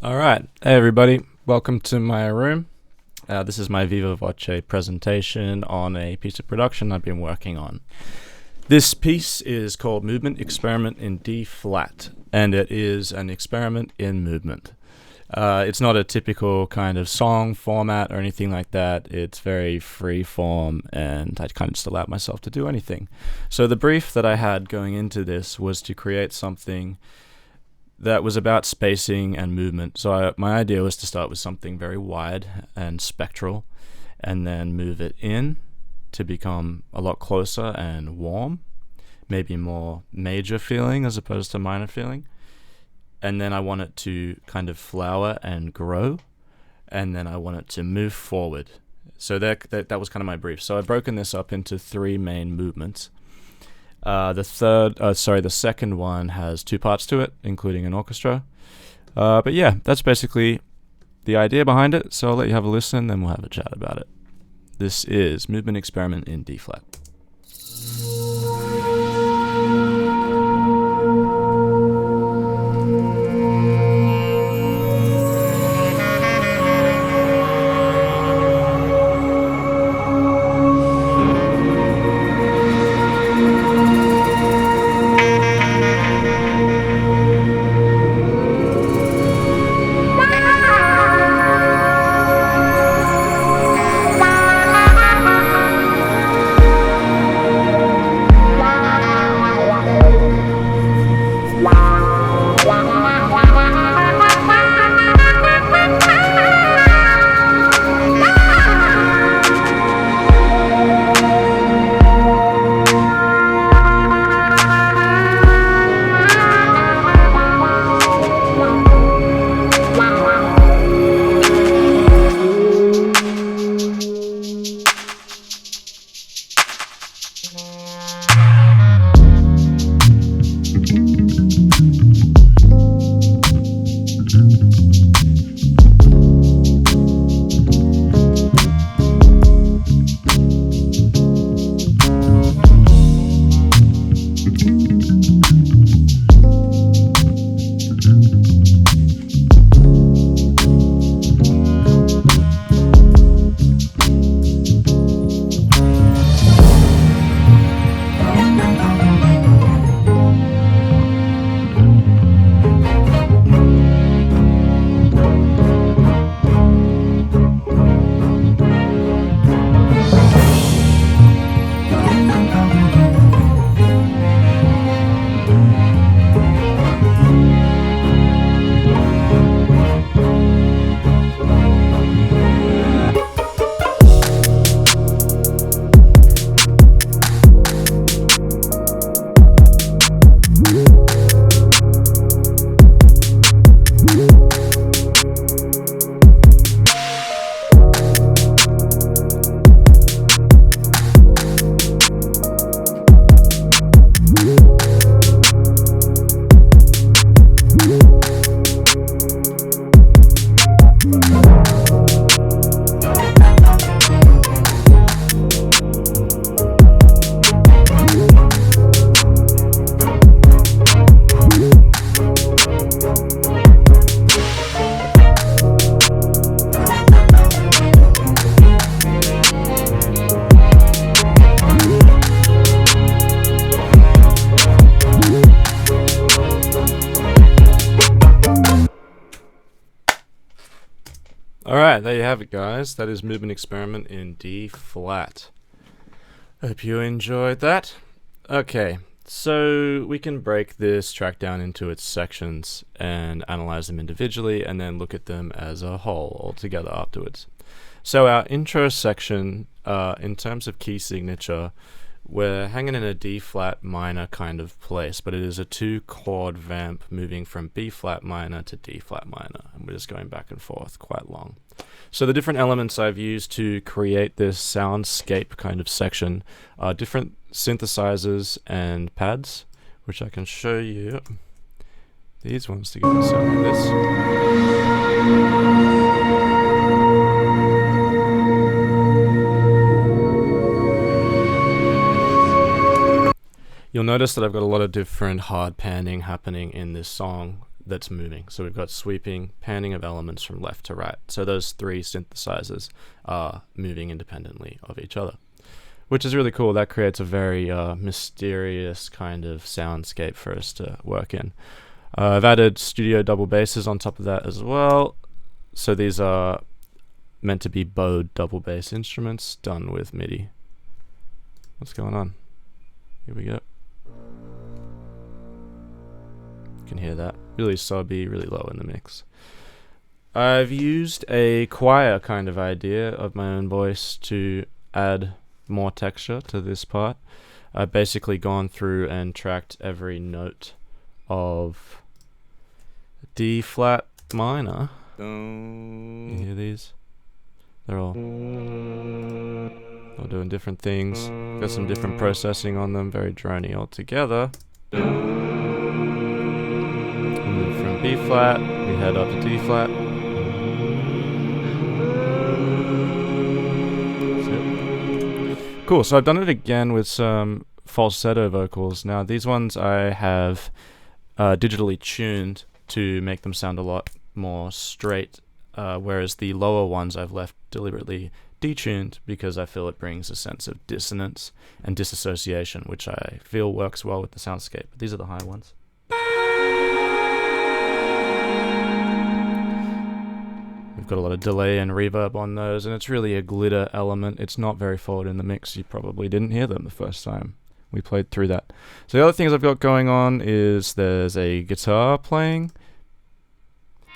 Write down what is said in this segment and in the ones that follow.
Alright, hey everybody, welcome to my room. This is my VIVA VOCE presentation on a piece of production I've been working on. This piece is called Movement Experiment in D flat, and it is an experiment in movement. It's not a typical kind of song format or anything like that. It's very free form, and I kind of just allowed myself to do anything. So the brief that I had going into this was to create something that was about spacing and movement. So my idea was to start with something very wide and spectral, and then move it in to become a lot closer and warm, maybe more major feeling as opposed to minor feeling. And then I want it to kind of flower and grow, and then I want it to move forward. So that was kind of my brief. So I've broken this up into three main movements. The second one has two parts to it, including an orchestra. But yeah, that's basically the idea behind it. So I'll let you have a listen, then we'll have a chat about it. This is Movement Experiment in D flat. Alright, there you have it, guys. That is Movement Experiment in D flat. Hope you enjoyed that. Okay, so we can break this track down into its sections and analyze them individually, and then look at them as a whole all together afterwards. So our intro section, in terms of key signature, we're hanging in a D flat minor kind of place, but it is a 2-chord vamp moving from B flat minor to D flat minor, and we're just going back and forth quite long. So the different elements I've used to create this soundscape kind of section are different synthesizers and pads, which I can show you. These ones to get a sound like this. You'll notice that I've got a lot of different hard panning happening in this song. that's moving. So we've got sweeping, panning of elements from left to right. So those three synthesizers are moving independently of each other, which is really cool. That creates a very mysterious kind of soundscape for us to work in. I've added studio double basses on top of that as well. So these are meant to be bowed double bass instruments done with MIDI. What's going on? Here we go. You can hear that. Really subby, really low in the mix. I've used a choir kind of idea of my own voice to add more texture to this part. I've basically gone through and tracked every note of D flat minor. You hear these? They're all doing different things. Got some different processing on them, very drony altogether. Move from B flat, we head up to D flat. Cool, so I've done it again with some falsetto vocals. Now these ones I have digitally tuned to make them sound a lot more straight, whereas the lower ones I've left deliberately detuned because I feel it brings a sense of dissonance and disassociation, which I feel works well with the soundscape. But these are the high ones. We've got a lot of delay and reverb on those, and it's really a glitter element. It's not very forward in the mix. You probably didn't hear them the first time we played through that. So the other things I've got going on is there's a guitar playing,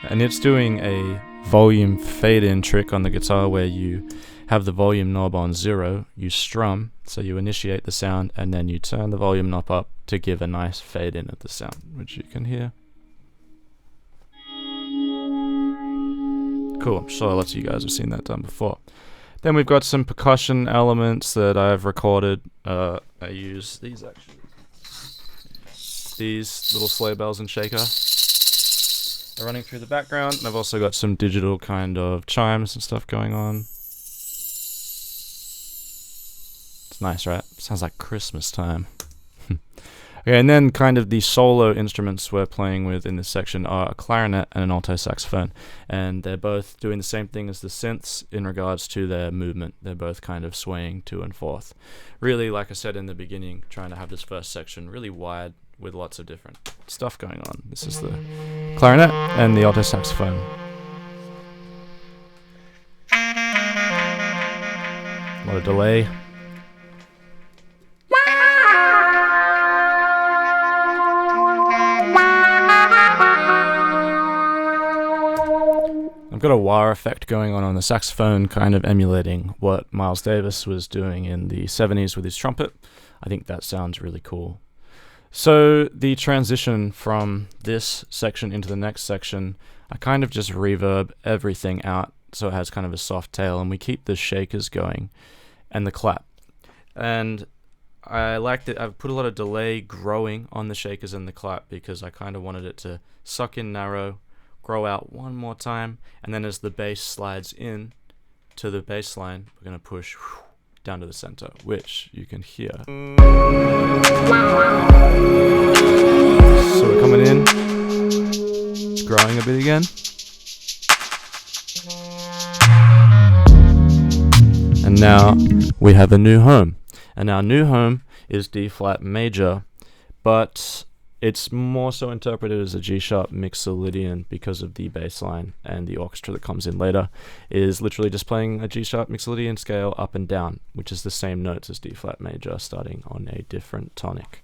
and it's doing a volume fade-in trick on the guitar where you have the volume knob on 0, you strum, so you initiate the sound, and then you turn the volume knob up to give a nice fade-in of the sound, which you can hear. Cool, I'm sure lots of you guys have seen that done before. Then we've got some percussion elements that I've recorded. I use these actually. These little sleigh bells and shaker are running through the background, and I've also got some digital kind of chimes and stuff going on. It's nice, right? Sounds like Christmas time. Okay, and then kind of the solo instruments we're playing with in this section are a clarinet and an alto saxophone, and they're both doing the same thing as the synths in regards to their movement. They're both kind of swaying to and forth. Really, like I said in the beginning, trying to have this first section really wide with lots of different stuff going on. This is the clarinet and the alto saxophone. A lot of delay. I've got a wah effect going on the saxophone, kind of emulating what Miles Davis was doing in the 70s with his trumpet. I think that sounds really cool. So the transition from this section into the next section, I kind of just reverb everything out so it has kind of a soft tail, and we keep the shakers going and the clap. And I liked it. I've put a lot of delay growing on the shakers and the clap because I kind of wanted it to suck in narrow, grow out one more time, and then as the bass slides in to the bass line, we're going to push down to the center, which you can hear. So we're coming in, it's growing a bit again. And now we have a new home. And our new home is D flat major, but it's more so interpreted as a G sharp mixolydian because of the bass line, and the orchestra that comes in later is literally just playing a G sharp mixolydian scale up and down, which is the same notes as D flat major starting on a different tonic.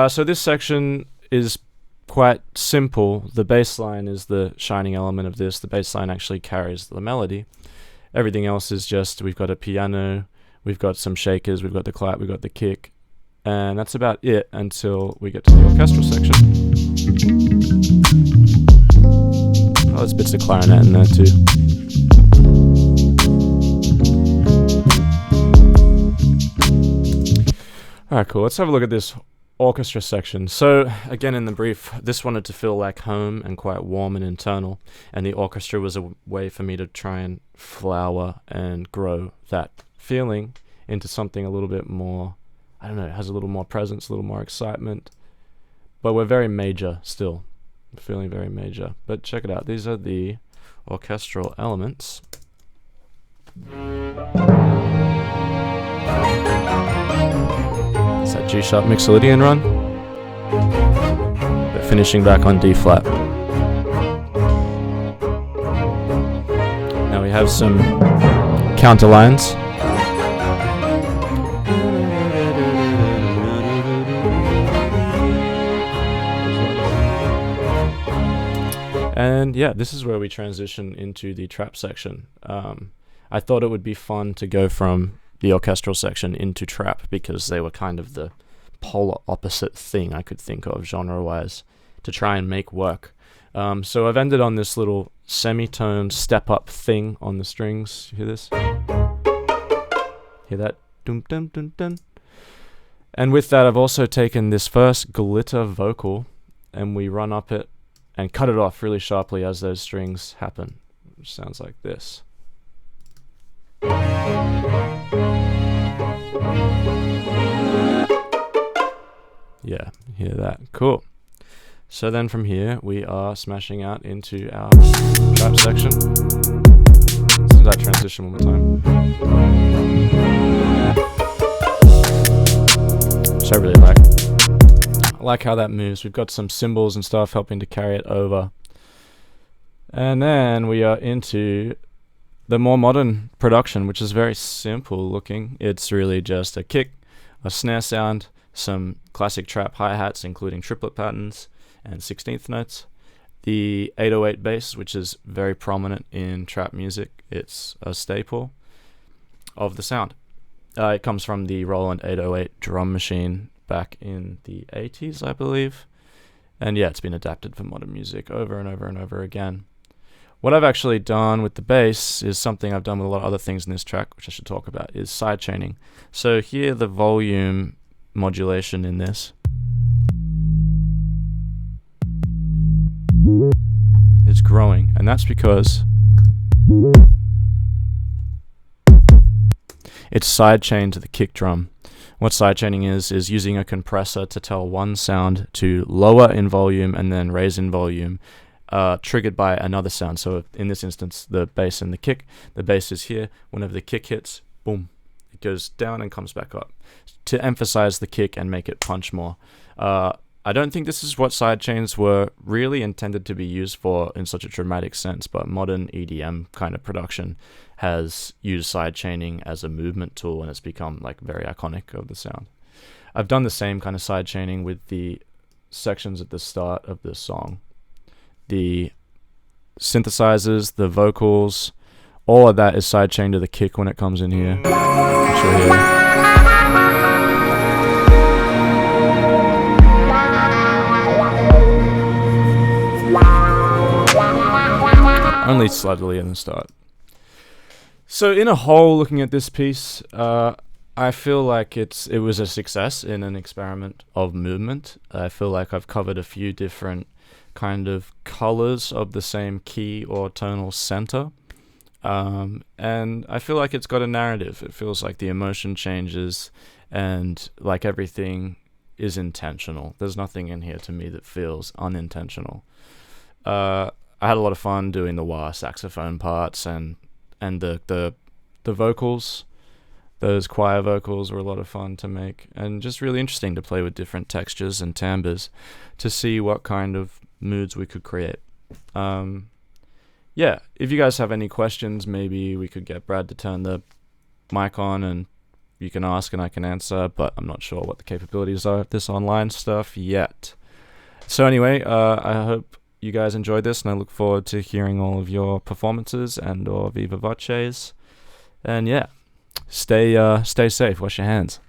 So this section is quite simple. The bass line is the shining element of this. The bass line actually carries the melody. Everything else is just, we've got a piano, we've got some shakers, we've got the clap, we've got the kick, and that's about it until we get to the orchestral section. Oh, there's bits of clarinet in there too. Alright, cool. Let's have a look at this orchestra section. So, again in the brief, this wanted to feel like home and quite warm and internal, and the orchestra was a way for me to try and flower and grow that feeling into something a little bit more, I don't know, it has a little more presence, a little more excitement, but we're very major still. feeling very major. But check it out. These are the orchestral elements. It's that G-sharp Mixolydian run, but finishing back on D flat. Now we have some counter lines. And yeah, this is where we transition into the trap section. I thought it would be fun to go from the orchestral section into trap because they were kind of the polar opposite thing I could think of genre-wise to try and make work. So I've ended on this little semitone step-up thing on the strings. You hear this? Hear that? Dum dum dum dum. And with that, I've also taken this first glitter vocal and we run up it and cut it off really sharply as those strings happen, which sounds like this. Yeah, hear that? Cool. So then from here, we are smashing out into our trap section. Listen to that transition one more time. Which I really like. I like how that moves. We've got some cymbals and stuff helping to carry it over. And then we are into the more modern production, which is very simple looking. It's really just a kick, a snare sound, some classic trap hi-hats including triplet patterns and 16th notes, the 808 bass, which is very prominent in trap music. It's a staple of the sound. It comes from the Roland 808 drum machine back in the 80s, I believe. And yeah, it's been adapted for modern music over and over and over again. What I've actually done with the bass is something I've done with a lot of other things in this track, which I should talk about, is sidechaining. So here the volume modulation in this is growing, and that's because it's sidechained to the kick drum. What sidechaining is using a compressor to tell one sound to lower in volume and then raise in volume, triggered by another sound. So in this instance, the bass and the kick. The bass is here. Whenever the kick hits, boom, it goes down and comes back up to emphasize the kick and make it punch more. I don't think this is what sidechains were really intended to be used for in such a dramatic sense, but modern EDM kind of production has used sidechaining as a movement tool, and it's become like very iconic of the sound. I've done the same kind of sidechaining with the sections at the start of the song. The synthesizers, the vocals, all of that is sidechained to the kick when it comes in here. Only slightly in the start. So in a whole, looking at this piece, I feel like it was a success in an experiment of movement. I feel like I've covered a few different kind of colors of the same key or tonal center. And I feel like it's got a narrative. It feels like the emotion changes and like everything is intentional. There's nothing in here to me that feels unintentional. I had a lot of fun doing the wah saxophone parts and the vocals. Those choir vocals were a lot of fun to make, and just really interesting to play with different textures and timbres to see what kind of moods we could create. Yeah, if you guys have any questions, maybe we could get Brad to turn the mic on and you can ask and I can answer, but I'm not sure what the capabilities are of this online stuff yet. So anyway, I hope you guys enjoyed this, and I look forward to hearing all of your performances and or Viva Voces. And yeah, stay safe, wash your hands.